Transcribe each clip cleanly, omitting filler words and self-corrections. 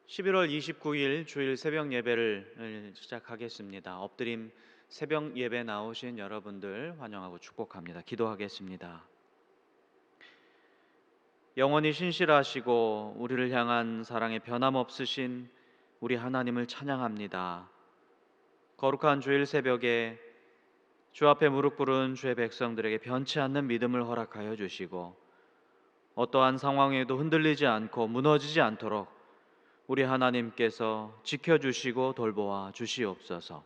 11월 29일 주일 새벽 예배를 시작하겠습니다. 엎드림 새벽 예배 나오신 여러분들 환영하고 축복합니다. 기도하겠습니다. 영원히 신실하시고 우리를 향한 사랑의 변함없으신 우리 하나님을 찬양합니다. 거룩한 주일 새벽에 주 앞에 무릎 꿇은 주의 백성들에게 변치 않는 믿음을 허락하여 주시고 어떠한 상황에도 흔들리지 않고 무너지지 않도록 우리 하나님께서 지켜주시고 돌보아 주시옵소서.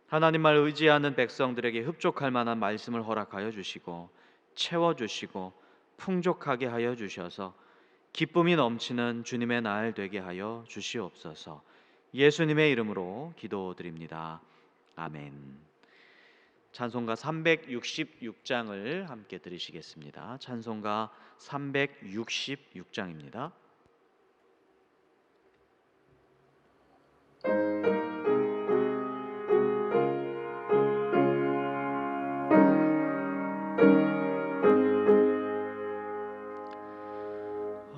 하나님을 의지하는 백성들에게 흡족할 만한 말씀을 허락하여 주시고 채워주시고 풍족하게 하여 주셔서 기쁨이 넘치는 주님의 날 되게 하여 주시옵소서. 예수님의 이름으로 기도드립니다. 아멘. 찬송가 366장을 함께 들으시겠습니다. 찬송가 366장입니다.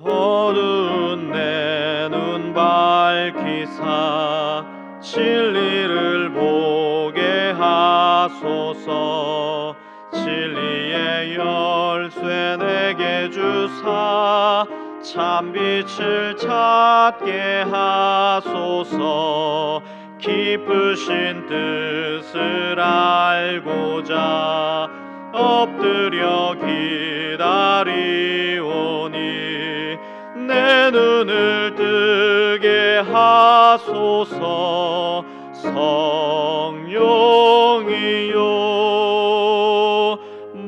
어두운 내 눈 밝히사 진리를 보게 하소서. 진리의 열쇠 내게 주사 참빛을 찾게 하소서. 깊으신 뜻을 알고자 엎드려 기다리오니 내 눈을 뜨게 하소서. 성령이요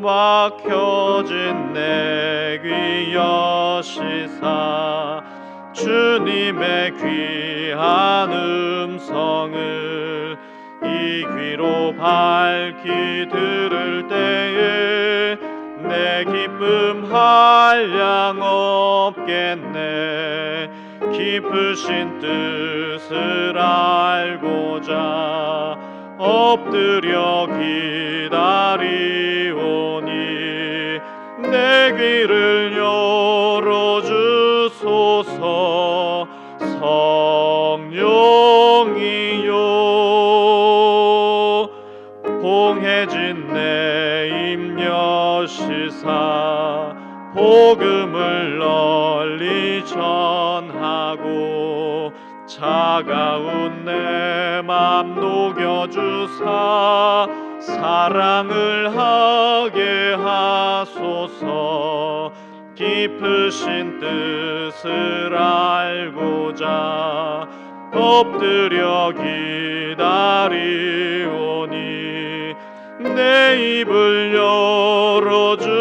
막혀진 내 귀 여시사 주님의 귀한 음성을 이 귀로 밝히 들을 때에 내 기쁨 한량 없겠네. 깊으신 뜻을 알고자 엎드려 기다리오니 내 귀를 열어주소서. 성령이요 봉해진 내 입 여시사 복음을 널리 전하고 차가운 내 맘 녹여주사 사랑을 하게 하소서. 깊으신 뜻을 알고자 엎드려 기다리오니 내 입을 열어주소서.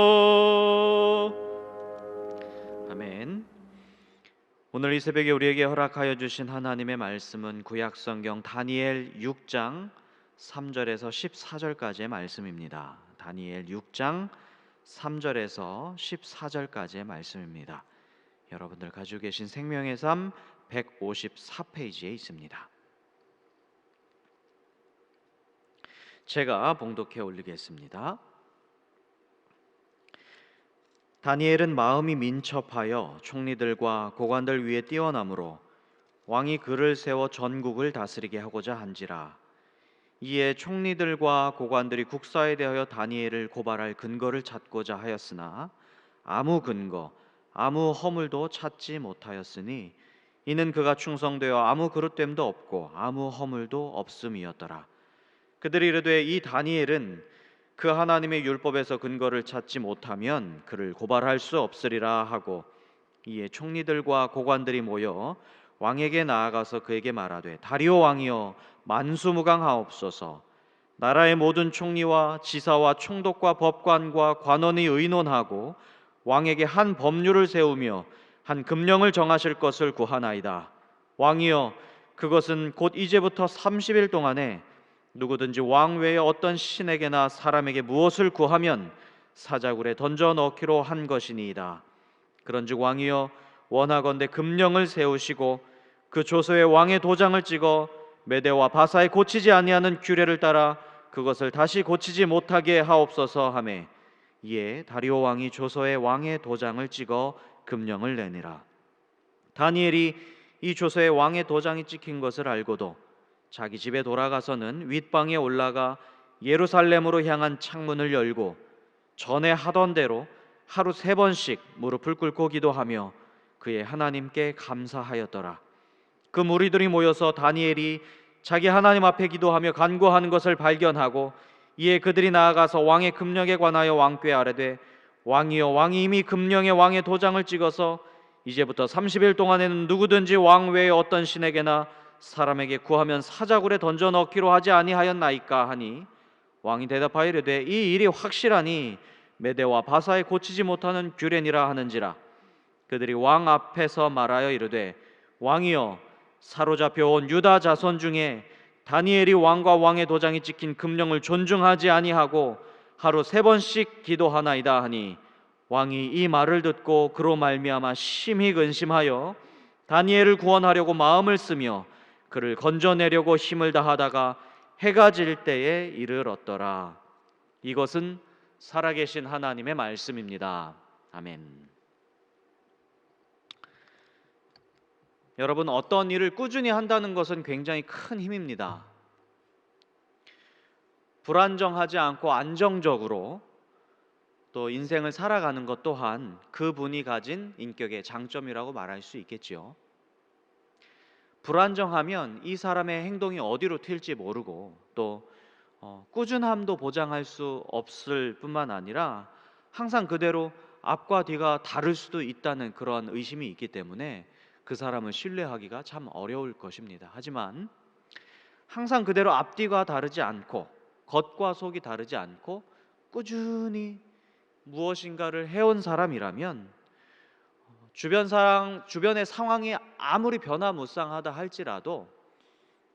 성령이여. 아멘. 오늘 이 새벽에 우리에게 허락하여 주신 하나님의 말씀은 구약성경 다니엘 6장 3절에서 14절까지의 말씀입니다. 다니엘 6장 3절에서 14절까지의 말씀입니다. 여러분들 가지고 계신 생명의 삶 154페이지에 있습니다. 제가 봉독해 올리겠습니다. 다니엘은 마음이 민첩하여 총리들과 고관들 위에 뛰어나므로 왕이 그를 세워 전국을 다스리게 하고자 한지라. 이에 총리들과 고관들이 국사에 대하여 다니엘을 고발할 근거를 찾고자 하였으나 아무 근거, 아무 허물도 찾지 못하였으니 이는 그가 충성되어 아무 그릇됨도 없고 아무 허물도 없음이었더라. 그들이 이르되 이 다니엘은 그 하나님의 율법에서 근거를 찾지 못하면 그를 고발할 수 없으리라 하고, 이에 총리들과 고관들이 모여 왕에게 나아가서 그에게 말하되 다리오 왕이여 만수무강하옵소서. 나라의 모든 총리와 지사와 총독과 법관과 관원이 의논하고 왕에게 한 법률을 세우며 한 금령을 정하실 것을 구하나이다. 왕이여 그것은 곧 이제부터 30일 동안에 누구든지 왕 외에 어떤 신에게나 사람에게 무엇을 구하면 사자굴에 던져 넣기로 한 것이니이다. 그런즉 왕이여 원하건대 금령을 세우시고 그 조서에 왕의 도장을 찍어 메대와 바사에 고치지 아니하는 규례를 따라 그것을 다시 고치지 못하게 하옵소서 하매, 이에 다리오 왕이 조서에 왕의 도장을 찍어 금령을 내니라. 다니엘이 이 조서에 왕의 도장이 찍힌 것을 알고도 자기 집에 돌아가서는 윗방에 올라가 예루살렘으로 향한 창문을 열고 전에 하던 대로 하루 3번씩 무릎을 꿇고 기도하며 그의 하나님께 감사하였더라. 그 무리들이 모여서 다니엘이 자기 하나님 앞에 기도하며 간구하는 것을 발견하고 이에 그들이 나아가서 왕의 금령에 관하여 왕께 아뢰되 왕이여, 왕이 이미 금령에 왕의 도장을 찍어서 이제부터 30일 동안에는 누구든지 왕 외에 어떤 신에게나 사람에게 구하면 사자굴에 던져 넣기로 하지 아니하였나이까 하니 왕이 대답하여 이르되 이 일이 확실하니 메대와 바사에 고치지 못하는 규례니라 하는지라. 그들이 왕 앞에서 말하여 이르되 왕이여, 사로잡혀 온 유다 자손 중에 다니엘이 왕과 왕의 도장이 찍힌 금령을 존중하지 아니하고 하루 3번씩 기도하나이다 하니 왕이 이 말을 듣고 그로 말미암아 심히 근심하여 다니엘을 구원하려고 마음을 쓰며 그를 건져내려고 힘을 다하다가 해가 질 때에 이를 얻더라. 이것은 살아계신 하나님의 말씀입니다. 아멘. 여러분, 어떤 일을 꾸준히 한다는 것은 굉장히 큰 힘입니다. 불안정하지 않고 안정적으로 또 인생을 살아가는 것 또한 그분이 가진 인격의 장점이라고 말할 수 있겠지요. 불안정하면 이 사람의 행동이 어디로 튈지 모르고 또 꾸준함도 보장할 수 없을 뿐만 아니라 항상 그대로 앞과 뒤가 다를 수도 있다는 그런 의심이 있기 때문에 그 사람을 신뢰하기가 참 어려울 것입니다. 하지만 항상 그대로 앞뒤가 다르지 않고 겉과 속이 다르지 않고 꾸준히 무엇인가를 해온 사람이라면 주변의 상황이 아무리 변화무쌍하다 할지라도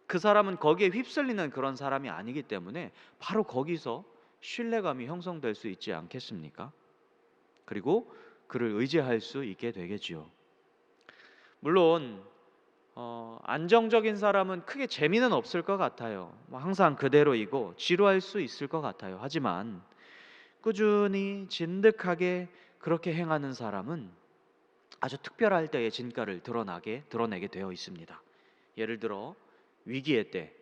그 사람은 거기에 휩쓸리는 그런 사람이 아니기 때문에 바로 거기서 신뢰감이 형성될 수 있지 않겠습니까? 그리고 그를 의지할 수 있게 되겠지요. 물론 안정적인 사람은 크게 재미는 없을 것 같아요. 항상 그대로이고 지루할 수 있을 것 같아요. 하지만 꾸준히 진득하게 그렇게 행하는 사람은 아주 특별할 때의 진가를 드러내게 되어 있습니다. 예를 들어 위기의 때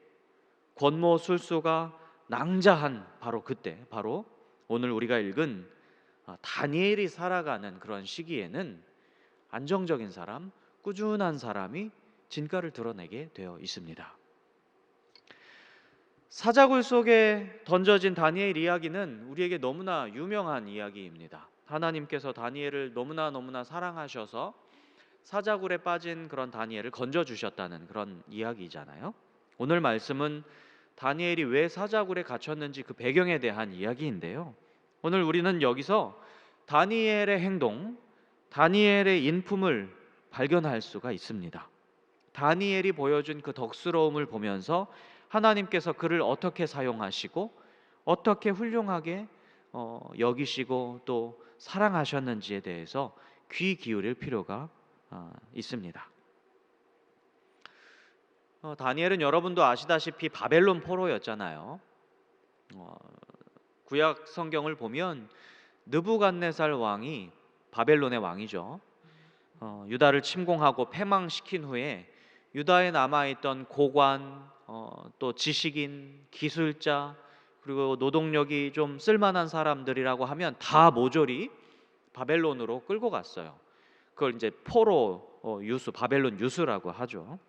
권모술수가 낭자한 바로 그때, 바로 오늘 우리가 읽은 다니엘이 살아가는 그런 시기에는 안정적인 사람, 꾸준한 사람이 진가를 드러내게 되어 있습니다. 사자굴 속에 던져진 다니엘 이야기는 우리에게 너무나 유명한 이야기입니다. 하나님께서 다니엘을 너무나 사랑하셔서 사자굴에 빠진 그런 다니엘을 건져주셨다는 그런 이야기잖아요. 오늘 말씀은 다니엘이 왜 사자굴에 갇혔는지 그 배경에 대한 이야기인데요. 오늘 우리는 여기서 다니엘의 행동, 다니엘의 인품을 발견할 수가 있습니다. 다니엘이 보여준 그 덕스러움을 보면서 하나님께서 그를 어떻게 사용하시고 어떻게 훌륭하게 여기시고 또 사랑하셨는지에 대해서 귀 기울일 필요가 있습니다. 다니엘은 여러분도 아시다시피 바벨론 포로였잖아요. 구약 성경을 보면 느부갓네살 왕이 바벨론의 왕이죠. 유다를 침공하고 패망시킨 후에 유다에 남아있던 고관, 또 지식인, 기술자, 그리고 노동력이 좀 쓸만한 사람들이라고 하면 다 모조리 바벨론으로 끌고 갔어요. 그걸 이제 포로 유수, 바벨론 유수라고 하죠.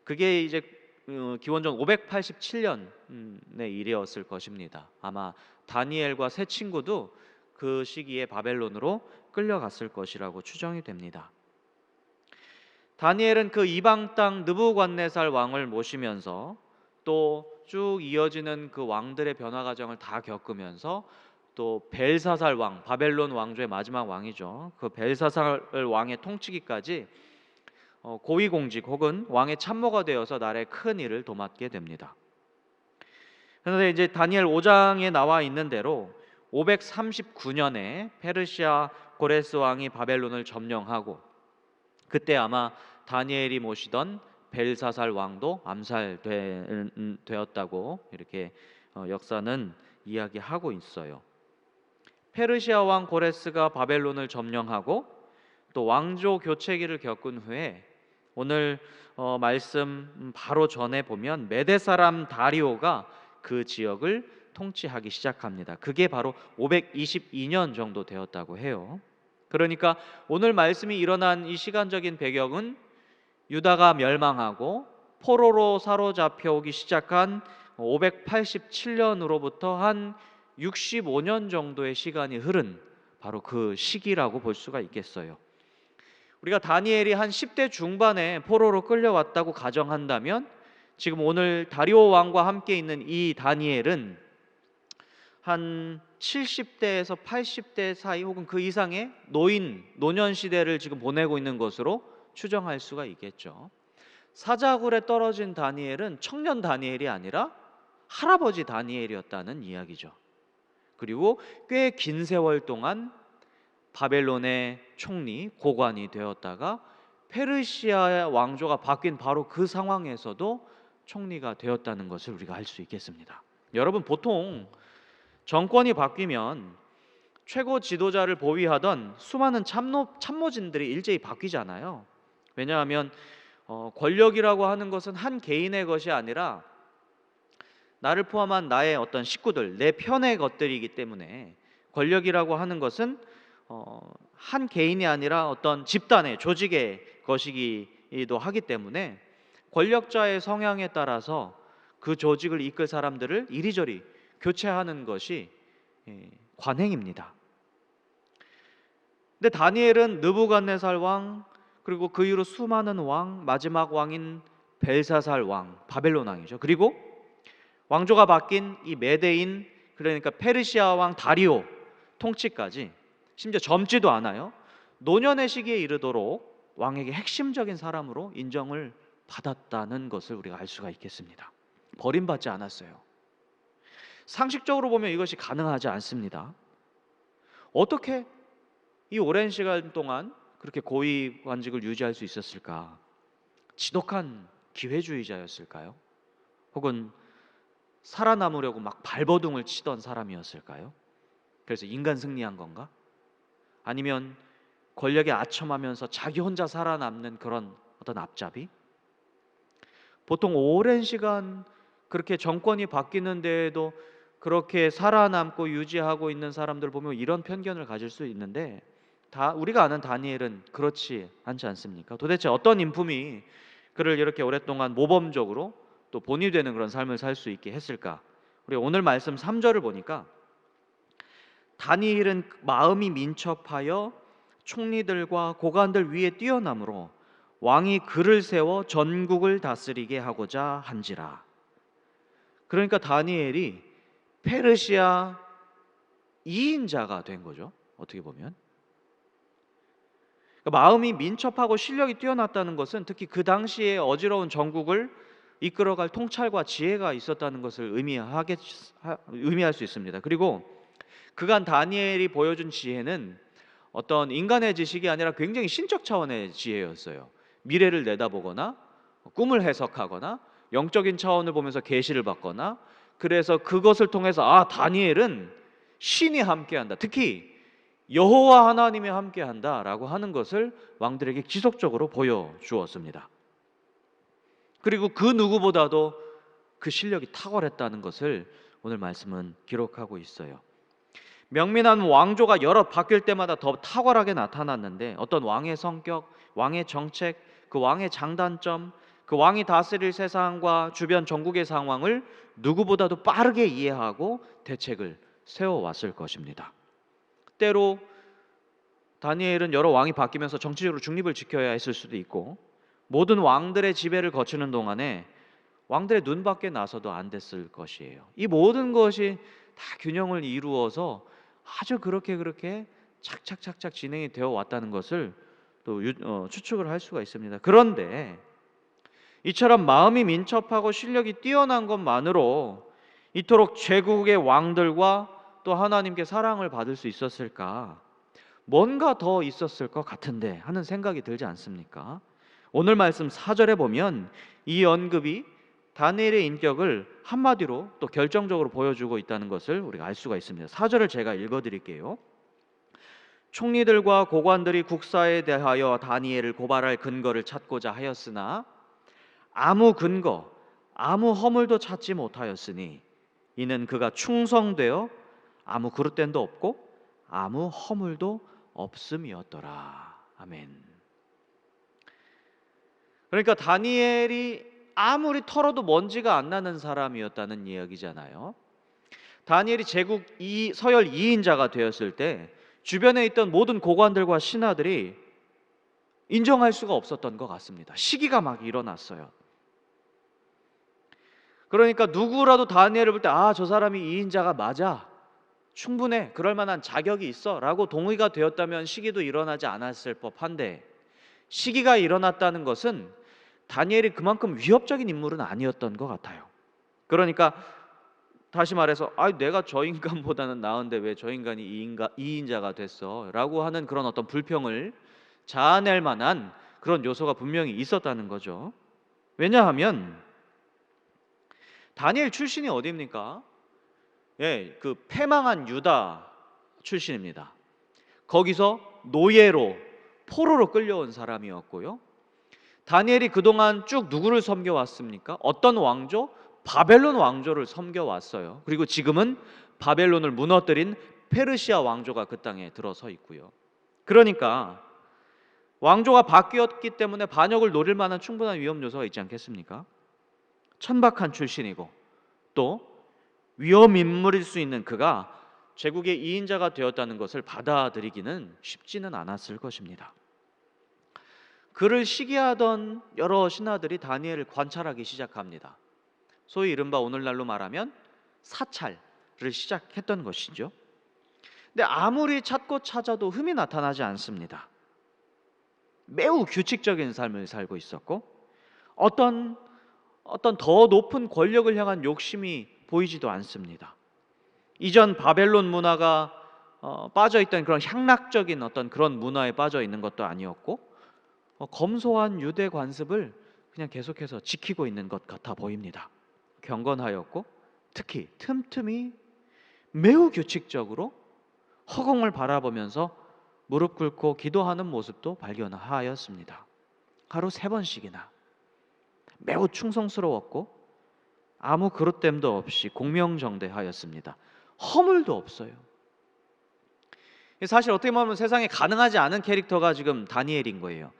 그게 이제 기원전 587년의 일이었을 것입니다. 아마 다니엘과 세 친구도 그 시기에 바벨론으로 끌려갔을 것이라고 추정이 됩니다. 다니엘은 그 이방 땅 느부갓네살 왕을 모시면서 또 쭉 이어지는 그 왕들의 변화 과정을 다 겪으면서 또 벨사살 왕, 바벨론 왕조의 마지막 왕이죠. 그 벨사살 왕의 통치기까지 고위공직 혹은 왕의 참모가 되어서 나라의 큰 일을 도맡게 됩니다. 그런데 이제 다니엘 5장에 나와 있는 대로 539년에 페르시아 고레스 왕이 바벨론을 점령하고 그때 아마 다니엘이 모시던 벨사살 왕도 암살되었다고 이렇게 역사는 이야기하고 있어요. 페르시아 왕 고레스가 바벨론을 점령하고 또 왕조 교체기를 겪은 후에 오늘 말씀 바로 전에 보면 메대 사람 다리오가 그 지역을 통치하기 시작합니다. 그게 바로 522년 정도 되었다고 해요. 그러니까 오늘 말씀이 일어난 이 시간적인 배경은 유다가 멸망하고 포로로 사로잡혀 오기 시작한 587년으로부터 한 65년 정도의 시간이 흐른 바로 그 시기라고 볼 수가 있겠어요. 우리가 다니엘이 한 10대 중반에 포로로 끌려왔다고 가정한다면 지금 오늘 다리오 왕과 함께 있는 이 다니엘은 한 70대에서 80대 사이 혹은 그 이상의 노년 시대를 지금 보내고 있는 것으로 추정할 수가 있겠죠. 사자굴에 떨어진 다니엘은 청년 다니엘이 아니라 할아버지 다니엘이었다는 이야기죠. 그리고 꽤 긴 세월 동안 바벨론의 총리, 고관이 되었다가 페르시아 왕조가 바뀐 바로 그 상황에서도 총리가 되었다는 것을 우리가 알 수 있겠습니다. 여러분, 보통 정권이 바뀌면 최고 지도자를 보위하던 수많은 참모진들이 일제히 바뀌잖아요. 왜냐하면 권력이라고 하는 것은 한 개인의 것이 아니라 나를 포함한 나의 어떤 식구들, 내 편의 것들이기 때문에 권력이라고 하는 것은 한 개인이 아니라 어떤 집단의 조직의 것이기도 하기 때문에 권력자의 성향에 따라서 그 조직을 이끌 사람들을 이리저리 교체하는 것이 관행입니다. 근데 다니엘은 느부갓네살 왕, 그리고 그 이후로 수많은 왕, 마지막 왕인 벨사살 왕, 바벨론 왕이죠. 그리고 왕조가 바뀐 이 메대인, 그러니까 페르시아 왕 다리오 통치까지 심지어 젊지도 않아요. 노년의 시기에 이르도록 왕에게 핵심적인 사람으로 인정을 받았다는 것을 우리가 알 수가 있겠습니다. 버림받지 않았어요. 상식적으로 보면 이것이 가능하지 않습니다. 어떻게 이 오랜 시간 동안 그렇게 고위 관직을 유지할 수 있었을까? 지독한 기회주의자였을까요? 혹은 살아남으려고 막 발버둥을 치던 사람이었을까요? 그래서 인간 승리한 건가? 아니면 권력에 아첨하면서 자기 혼자 살아남는 그런 어떤 앞잡이? 보통 오랜 시간 그렇게 정권이 바뀌는 데에도 그렇게 살아남고 유지하고 있는 사람들 보면 이런 편견을 가질 수 있는데, 다 우리가 아는 다니엘은 그렇지 않지 않습니까? 도대체 어떤 인품이 그를 이렇게 오랫동안 모범적으로 또 본이 되는 그런 삶을 살 수 있게 했을까? 우리 오늘 말씀 3절을 보니까 다니엘은 마음이 민첩하여 총리들과 고관들 위에 뛰어남으로 왕이 그를 세워 전국을 다스리게 하고자 한지라. 그러니까 다니엘이 페르시아 2인자가 된 거죠. 어떻게 보면 그러니까 마음이 민첩하고 실력이 뛰어났다는 것은 특히 그 당시에 어지러운 전국을 이끌어갈 통찰과 지혜가 있었다는 것을 의미할 수 있습니다. 그리고 그간 다니엘이 보여준 지혜는 어떤 인간의 지식이 아니라 굉장히 신적 차원의 지혜였어요. 미래를 내다보거나 꿈을 해석하거나 영적인 차원을 보면서 계시를 받거나, 그래서 그것을 통해서 다니엘은 신이 함께한다, 특히 여호와 하나님이 함께한다라고 하는 것을 왕들에게 지속적으로 보여주었습니다. 그리고 그 누구보다도 그 실력이 탁월했다는 것을 오늘 말씀은 기록하고 있어요. 명민한 왕조가 여러 바뀔 때마다 더 탁월하게 나타났는데 어떤 왕의 성격, 왕의 정책, 그 왕의 장단점, 그 왕이 다스릴 세상과 주변 전국의 상황을 누구보다도 빠르게 이해하고 대책을 세워왔을 것입니다. 때로 다니엘은 여러 왕이 바뀌면서 정치적으로 중립을 지켜야 했을 수도 있고, 모든 왕들의 지배를 거치는 동안에 왕들의 눈밖에 나서도 안 됐을 것이에요. 이 모든 것이 다 균형을 이루어서 아주 그렇게 착착착착 진행이 되어 왔다는 것을 또 추측을 할 수가 있습니다. 그런데 이처럼 마음이 민첩하고 실력이 뛰어난 것만으로 이토록 제국의 왕들과 또 하나님께 사랑을 받을 수 있었을까? 뭔가 더 있었을 것 같은데 하는 생각이 들지 않습니까? 오늘 말씀 4절에 보면 이 언급이 다니엘의 인격을 한마디로 또 결정적으로 보여주고 있다는 것을 우리가 알 수가 있습니다. 4절을 제가 읽어드릴게요. 총리들과 고관들이 국사에 대하여 다니엘을 고발할 근거를 찾고자 하였으나 아무 근거, 아무 허물도 찾지 못하였으니 이는 그가 충성되어 아무 그릇됨도 없고 아무 허물도 없음이었더라. 아멘. 그러니까 다니엘이 아무리 털어도 먼지가 안 나는 사람이었다는 이야기잖아요. 다니엘이 제국 서열 2인자가 되었을 때 주변에 있던 모든 고관들과 신하들이 인정할 수가 없었던 것 같습니다. 시기가 막 일어났어요. 그러니까 누구라도 다니엘을 볼 때 저 사람이 2인자가 맞아, 충분해, 그럴 만한 자격이 있어 라고 동의가 되었다면 시기도 일어나지 않았을 법한데, 시기가 일어났다는 것은 다니엘이 그만큼 위협적인 인물은 아니었던 것 같아요. 그러니까 다시 말해서 내가 저 인간보다는 나은데 왜 저 인간이 2인자가 됐어 라고 하는 그런 어떤 불평을 자아낼 만한 그런 요소가 분명히 있었다는 거죠. 왜냐하면 다니엘 출신이 어디입니까? 그 패망한 유다 출신입니다. 거기서 노예로 포로로 끌려온 사람이었고요. 다니엘이 그동안 쭉 누구를 섬겨왔습니까? 어떤 왕조? 바벨론 왕조를 섬겨왔어요. 그리고 지금은 바벨론을 무너뜨린 페르시아 왕조가 그 땅에 들어서 있고요. 그러니까 왕조가 바뀌었기 때문에 반역을 노릴 만한 충분한 위험 요소가 있지 않겠습니까? 천박한 출신이고 또 위험 인물일 수 있는 그가 제국의 2인자가 되었다는 것을 받아들이기는 쉽지는 않았을 것입니다. 그를 시기하던 여러 신하들이 다니엘을 관찰하기 시작합니다. 소위 이른바 오늘날로 말하면 사찰을 시작했던 것이죠. 근데 아무리 찾고 찾아도 흠이 나타나지 않습니다. 매우 규칙적인 삶을 살고 있었고 어떤 더 높은 권력을 향한 욕심이 보이지도 않습니다. 이전 바벨론 문화가 빠져있던 그런 향락적인 어떤 그런 문화에 빠져 있는 것도 아니었고 검소한 유대 관습을 그냥 계속해서 지키고 있는 것 같아 보입니다. 경건하였고 특히 틈틈이 매우 규칙적으로 허공을 바라보면서 무릎 꿇고 기도하는 모습도 발견하였습니다. 하루 3번씩이나 매우 충성스러웠고 아무 그릇됨도 없이 공명정대하였습니다. 허물도 없어요. 사실 어떻게 보면 세상에 가능하지 않은 캐릭터가 지금 다니엘인 거예요.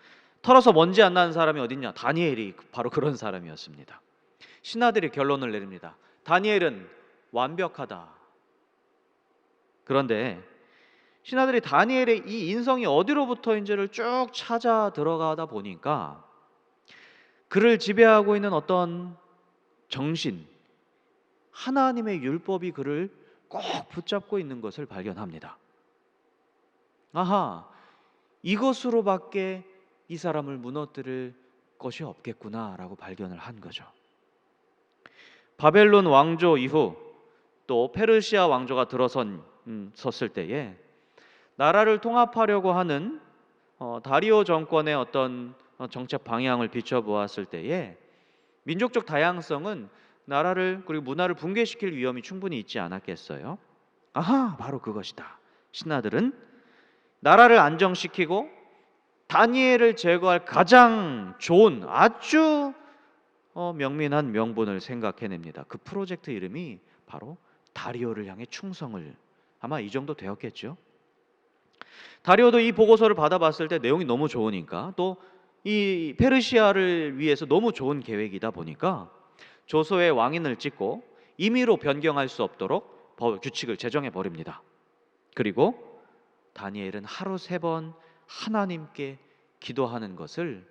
털어서 먼지 안 나는 사람이 어딨냐? 다니엘이 바로 그런 사람이었습니다. 신하들이 결론을 내립니다. 다니엘은 완벽하다. 그런데 신하들이 다니엘의 이 인성이 어디로부터인지를 쭉 찾아 들어가다 보니까 그를 지배하고 있는 어떤 정신, 하나님의 율법이 그를 꼭 붙잡고 있는 것을 발견합니다. 이것으로밖에 이 사람을 무너뜨릴 것이 없겠구나라고 발견을 한 거죠. 바벨론 왕조 이후 또 페르시아 왕조가 섰을 때에 나라를 통합하려고 하는 다리오 정권의 어떤 정책 방향을 비춰보았을 때에 민족적 다양성은 나라를 그리고 문화를 붕괴시킬 위험이 충분히 있지 않았겠어요? 바로 그것이다. 신하들은 나라를 안정시키고 다니엘을 제거할 가장 좋은 아주 명민한 명분을 생각해냅니다. 그 프로젝트 이름이 바로 다리오를 향해 충성을, 아마 이 정도 되었겠죠. 다리오도 이 보고서를 받아봤을 때 내용이 너무 좋으니까 또 이 페르시아를 위해서 너무 좋은 계획이다 보니까 조서에 왕인을 찍고 임의로 변경할 수 없도록 규칙을 제정해 버립니다. 그리고 다니엘은 하루 3번 하나님께 기도하는 것을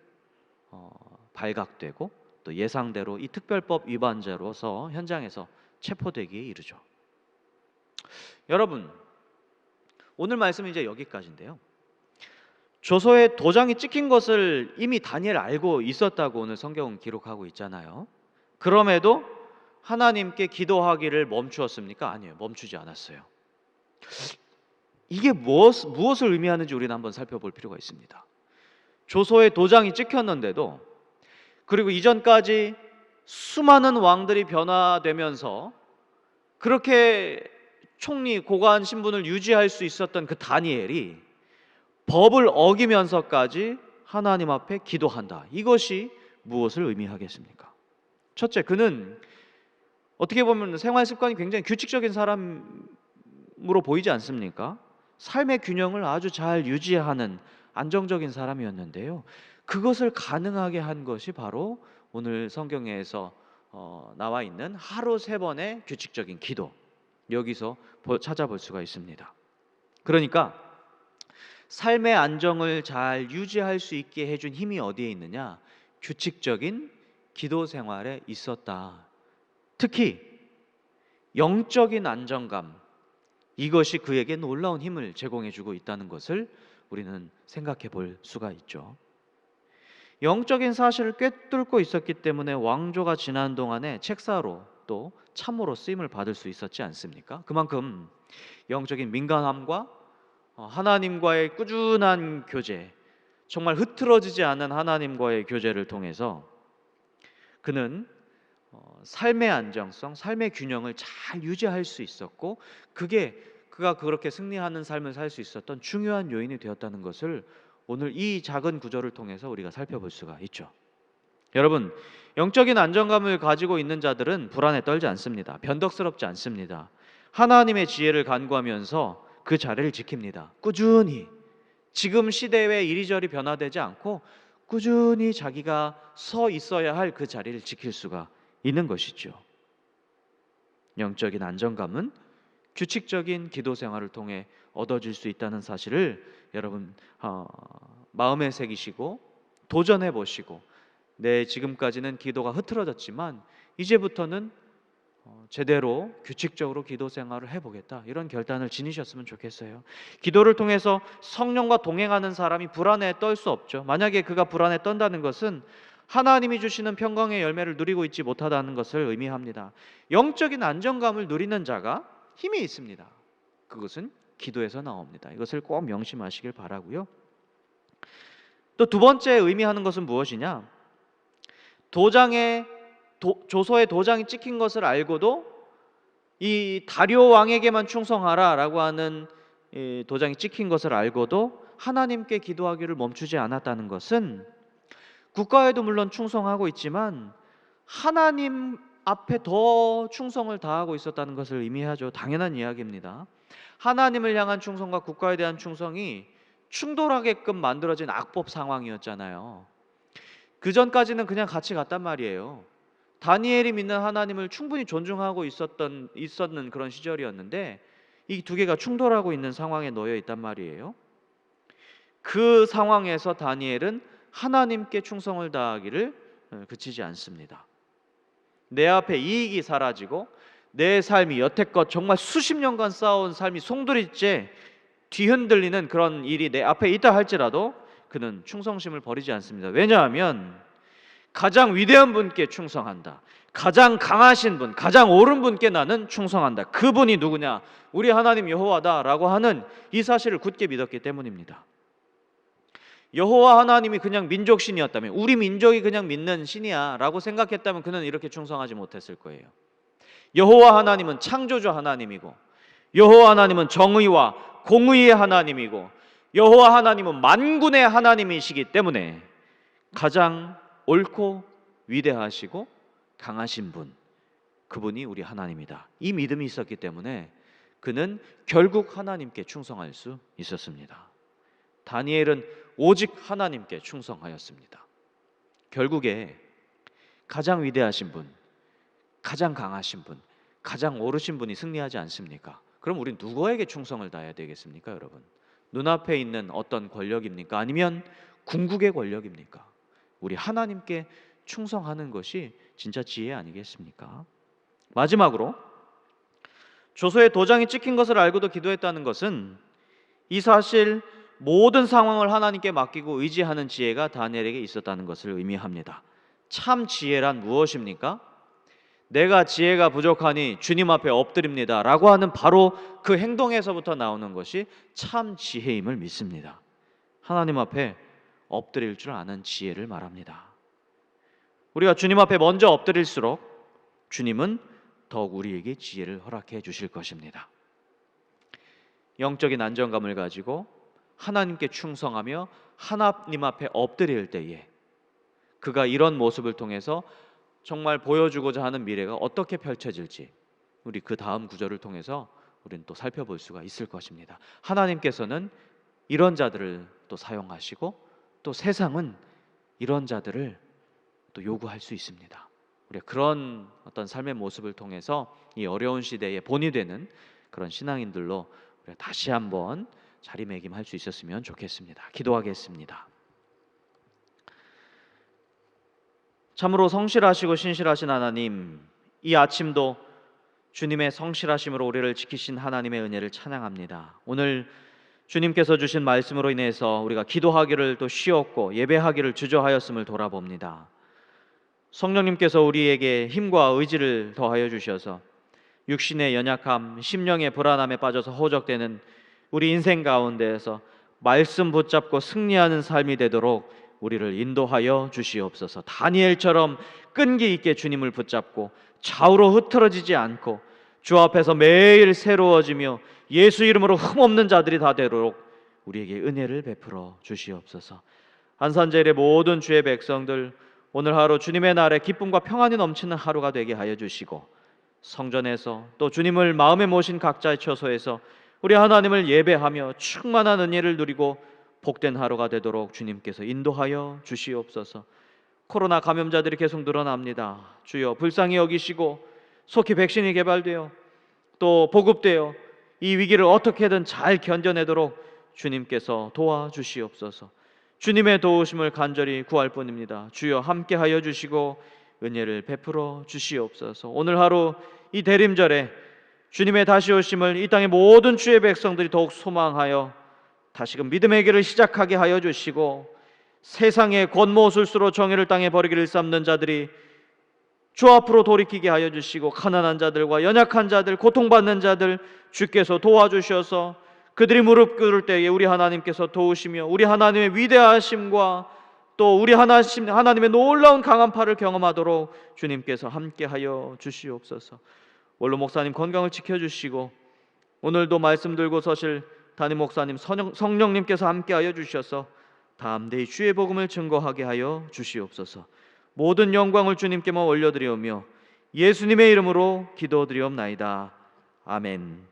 발각되고 또 예상대로 이 특별법 위반자로서 현장에서 체포되기에 이르죠. 여러분, 오늘 말씀은 이제 여기까지인데요. 조서에 도장이 찍힌 것을 이미 다니엘 알고 있었다고 오늘 성경은 기록하고 있잖아요. 그럼에도 하나님께 기도하기를 멈추었습니까? 아니에요. 멈추지 않았어요. 이게 무엇을 의미하는지 우리는 한번 살펴볼 필요가 있습니다. 조서에 도장이 찍혔는데도, 그리고 이전까지 수많은 왕들이 변화되면서 그렇게 총리 고관 신분을 유지할 수 있었던 그 다니엘이 법을 어기면서까지 하나님 앞에 기도한다. 이것이 무엇을 의미하겠습니까? 첫째, 그는 어떻게 보면 생활 습관이 굉장히 규칙적인 사람으로 보이지 않습니까? 삶의 균형을 아주 잘 유지하는 안정적인 사람이었는데요. 그것을 가능하게 한 것이 바로 오늘 성경에서 나와 있는 하루 3번의 규칙적인 기도, 여기서 찾아볼 수가 있습니다. 그러니까 삶의 안정을 잘 유지할 수 있게 해준 힘이 어디에 있느냐? 규칙적인 기도 생활에 있었다. 특히 영적인 안정감, 이것이 그에게 놀라운 힘을 제공해주고 있다는 것을 우리는 생각해 볼 수가 있죠. 영적인 사실을 꿰뚫고 있었기 때문에 왕조가 지난 동안에 책사로 또 참모로 쓰임을 받을 수 있었지 않습니까? 그만큼 영적인 민감함과 하나님과의 꾸준한 교제, 정말 흐트러지지 않은 하나님과의 교제를 통해서 그는 삶의 안정성, 삶의 균형을 잘 유지할 수 있었고, 그게 그가 그렇게 승리하는 삶을 살 수 있었던 중요한 요인이 되었다는 것을 오늘 이 작은 구절을 통해서 우리가 살펴볼 수가 있죠. 여러분, 영적인 안정감을 가지고 있는 자들은 불안에 떨지 않습니다. 변덕스럽지 않습니다. 하나님의 지혜를 간구하면서 그 자리를 지킵니다. 꾸준히 지금 시대에 이리저리 변화되지 않고 꾸준히 자기가 서 있어야 할 그 자리를 지킬 수가 있는 것이죠. 영적인 안정감은 규칙적인 기도 생활을 통해 얻어질 수 있다는 사실을 여러분 마음에 새기시고 도전해 보시고, 내 지금까지는 기도가 흐트러졌지만 이제부터는 제대로 규칙적으로 기도 생활을 해보겠다, 이런 결단을 지니셨으면 좋겠어요. 기도를 통해서 성령과 동행하는 사람이 불안에 떨 수 없죠. 만약에 그가 불안에 떤다는 것은 하나님이 주시는 평강의 열매를 누리고 있지 못하다는 것을 의미합니다. 영적인 안정감을 누리는 자가 힘이 있습니다. 그것은 기도에서 나옵니다. 이것을 꼭 명심하시길 바라고요. 또 두 번째 의미하는 것은 무엇이냐? 조서에 도장이 찍힌 것을 알고도 이 다리오 왕에게만 충성하라라고 하는 도장이 찍힌 것을 알고도 하나님께 기도하기를 멈추지 않았다는 것은 국가에도 물론 충성하고 있지만 하나님 앞에 더 충성을 다하고 있었다는 것을 의미하죠. 당연한 이야기입니다. 하나님을 향한 충성과 국가에 대한 충성이 충돌하게끔 만들어진 악법 상황이었잖아요. 그 전까지는 그냥 같이 갔단 말이에요. 다니엘이 믿는 하나님을 충분히 존중하고 있었는 그런 시절이었는데 이 두 개가 충돌하고 있는 상황에 놓여 있단 말이에요. 그 상황에서 다니엘은 하나님께 충성을 다하기를 그치지 않습니다. 내 앞에 이익이 사라지고 내 삶이 여태껏 정말 수십 년간 쌓아온 삶이 송두리째 뒤흔들리는 그런 일이 내 앞에 있다 할지라도 그는 충성심을 버리지 않습니다. 왜냐하면 가장 위대한 분께 충성한다, 가장 강하신 분, 가장 옳은 분께 나는 충성한다, 그분이 누구냐? 우리 하나님 여호와다라고 하는 이 사실을 굳게 믿었기 때문입니다. 여호와 하나님이 그냥 민족 신이었다면, 우리 민족이 그냥 믿는 신이야 라고 생각했다면 그는 이렇게 충성하지 못했을 거예요. 여호와 하나님은 창조주 하나님이고, 여호와 하나님은 정의와 공의의 하나님이고, 여호와 하나님은 만군의 하나님이시기 때문에 가장 옳고 위대하시고 강하신 분, 그분이 우리 하나님이다, 이 믿음이 있었기 때문에 그는 결국 하나님께 충성할 수 있었습니다. 다니엘은 오직 하나님께 충성하였습니다. 결국에 가장 위대하신 분, 가장 강하신 분, 가장 옳으신 분이 승리하지 않습니까? 그럼 우린 누구에게 충성을 다해야 되겠습니까, 여러분? 눈앞에 있는 어떤 권력입니까? 아니면 궁극의 권력입니까? 우리 하나님께 충성하는 것이 진짜 지혜 아니겠습니까? 마지막으로 조서에 도장이 찍힌 것을 알고도 기도했다는 것은 이 사실 모든 상황을 하나님께 맡기고 의지하는 지혜가 다니엘에게 있었다는 것을 의미합니다. 참 지혜란 무엇입니까? 내가 지혜가 부족하니 주님 앞에 엎드립니다 라고 하는 바로 그 행동에서부터 나오는 것이 참 지혜임을 믿습니다. 하나님 앞에 엎드릴 줄 아는 지혜를 말합니다. 우리가 주님 앞에 먼저 엎드릴수록 주님은 더욱 우리에게 지혜를 허락해 주실 것입니다. 영적인 안정감을 가지고 하나님께 충성하며 하나님 앞에 엎드릴 때에 그가 이런 모습을 통해서 정말 보여주고자 하는 미래가 어떻게 펼쳐질지 우리 그 다음 구절을 통해서 우리는 또 살펴볼 수가 있을 것입니다. 하나님께서는 이런 자들을 또 사용하시고 또 세상은 이런 자들을 또 요구할 수 있습니다. 우리가 그런 어떤 삶의 모습을 통해서 이 어려운 시대에 본이 되는 그런 신앙인들로 우리가 다시 한번 자리매김할 수 있었으면 좋겠습니다. 기도하겠습니다. 참으로 성실하시고 신실하신 하나님, 이 아침도 주님의 성실하심으로 우리를 지키신 하나님의 은혜를 찬양합니다. 오늘 주님께서 주신 말씀으로 인해서 우리가 기도하기를 또 쉬었고 예배하기를 주저하였음을 돌아봅니다. 성령님께서 우리에게 힘과 의지를 더하여 주셔서 육신의 연약함, 심령의 불안함에 빠져서 허우적대는 우리 인생 가운데에서 말씀 붙잡고 승리하는 삶이 되도록 우리를 인도하여 주시옵소서. 다니엘처럼 끈기 있게 주님을 붙잡고 좌우로 흐트러지지 않고 주 앞에서 매일 새로워지며 예수 이름으로 흠없는 자들이 다 되도록 우리에게 은혜를 베풀어 주시옵소서. 한산제일의 모든 주의 백성들, 오늘 하루 주님의 날에 기쁨과 평안이 넘치는 하루가 되게 하여 주시고, 성전에서 또 주님을 마음에 모신 각자의 처소에서 우리 하나님을 예배하며 충만한 은혜를 누리고 복된 하루가 되도록 주님께서 인도하여 주시옵소서. 코로나 감염자들이 계속 늘어납니다. 주여 불쌍히 여기시고 속히 백신이 개발되어 또 보급되어 이 위기를 어떻게든 잘 견뎌내도록 주님께서 도와주시옵소서. 주님의 도우심을 간절히 구할 뿐입니다. 주여 함께하여 주시고 은혜를 베풀어 주시옵소서. 오늘 하루 이 대림절에 주님의 다시 오심을 이 땅의 모든 주의 백성들이 더욱 소망하여 다시금 믿음의 길을 시작하게 하여 주시고, 세상의 권모술수로 정의를 땅에 버리기를 삼는 자들이 주 앞으로 돌이키게 하여 주시고, 가난한 자들과 연약한 자들, 고통받는 자들 주께서 도와주셔서 그들이 무릎 꿇을 때에 우리 하나님께서 도우시며 우리 하나님의 위대하심과 또 우리 하나님의 놀라운 강한 팔을 경험하도록 주님께서 함께하여 주시옵소서. 원로 목사님 건강을 지켜주시고 오늘도 말씀 들고 서실 담임 목사님 성령님께서 함께하여 주셔서 담대히 주의 복음을 증거하게 하여 주시옵소서. 모든 영광을 주님께만 올려드리오며 예수님의 이름으로 기도드리옵나이다. 아멘.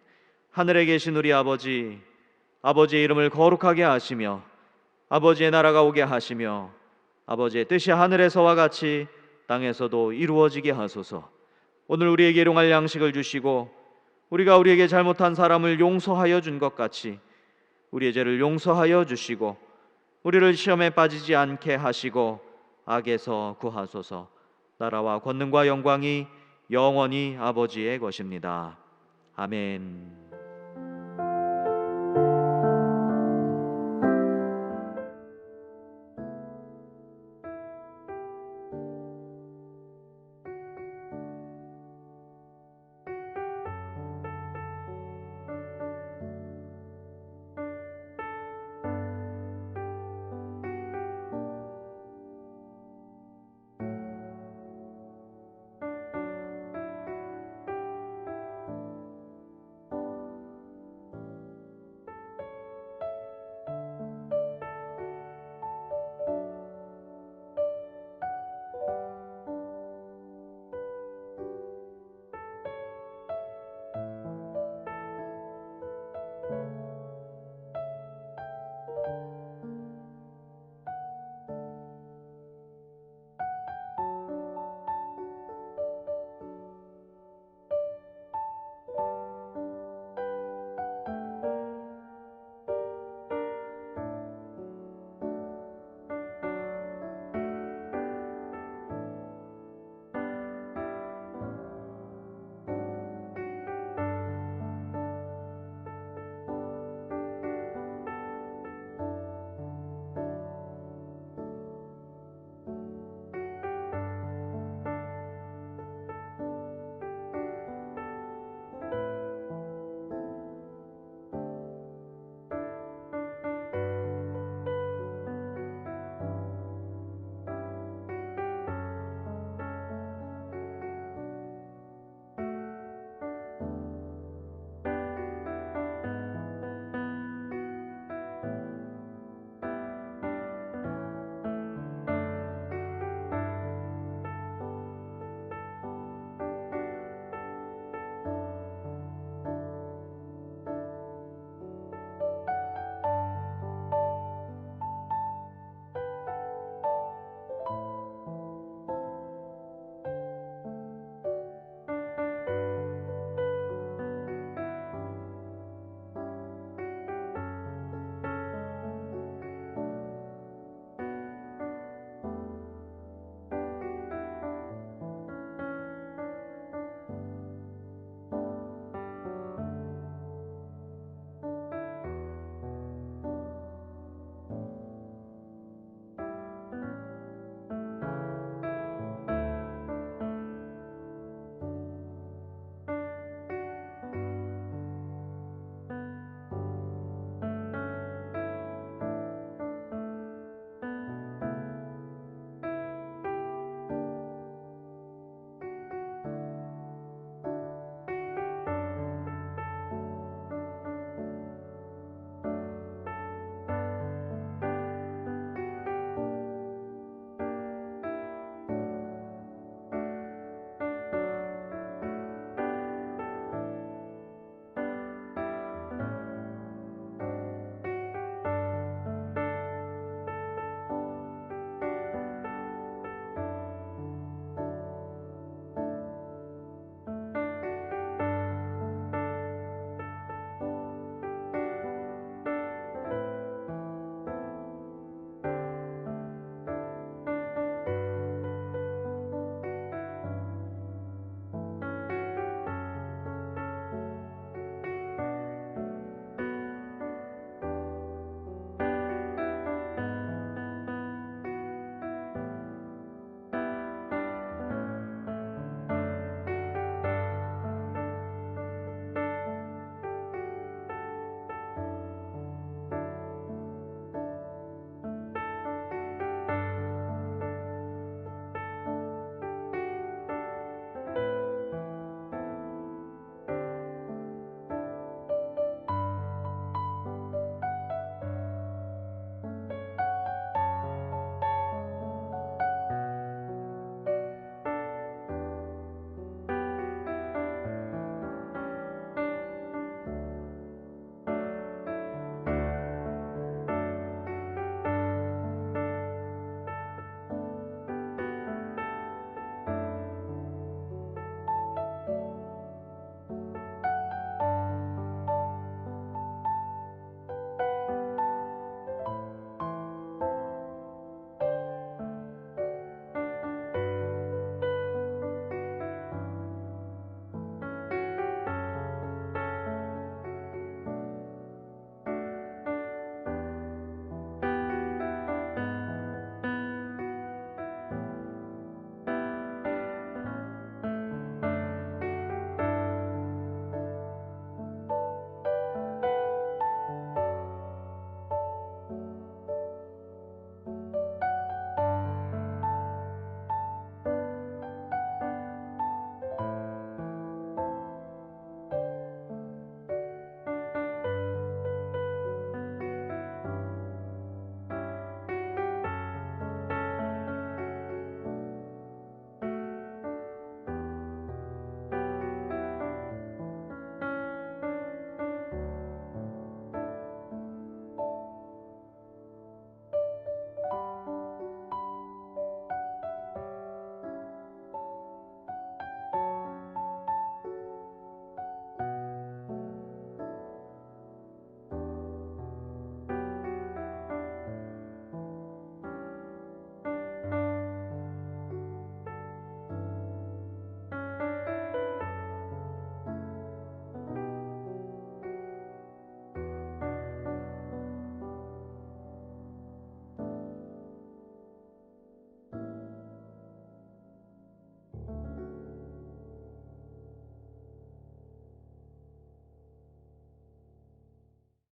하늘에 계신 우리 아버지, 아버지의 이름을 거룩하게 하시며 아버지의 나라가 오게 하시며 아버지의 뜻이 하늘에서와 같이 땅에서도 이루어지게 하소서. 오늘 우리에게 일용할 양식을 주시고 우리가 우리에게 잘못한 사람을 용서하여 준 것 같이 우리의 죄를 용서하여 주시고 우리를 시험에 빠지지 않게 하시고 악에서 구하소서. 나라와 권능과 영광이 영원히 아버지의 것입니다. 아멘.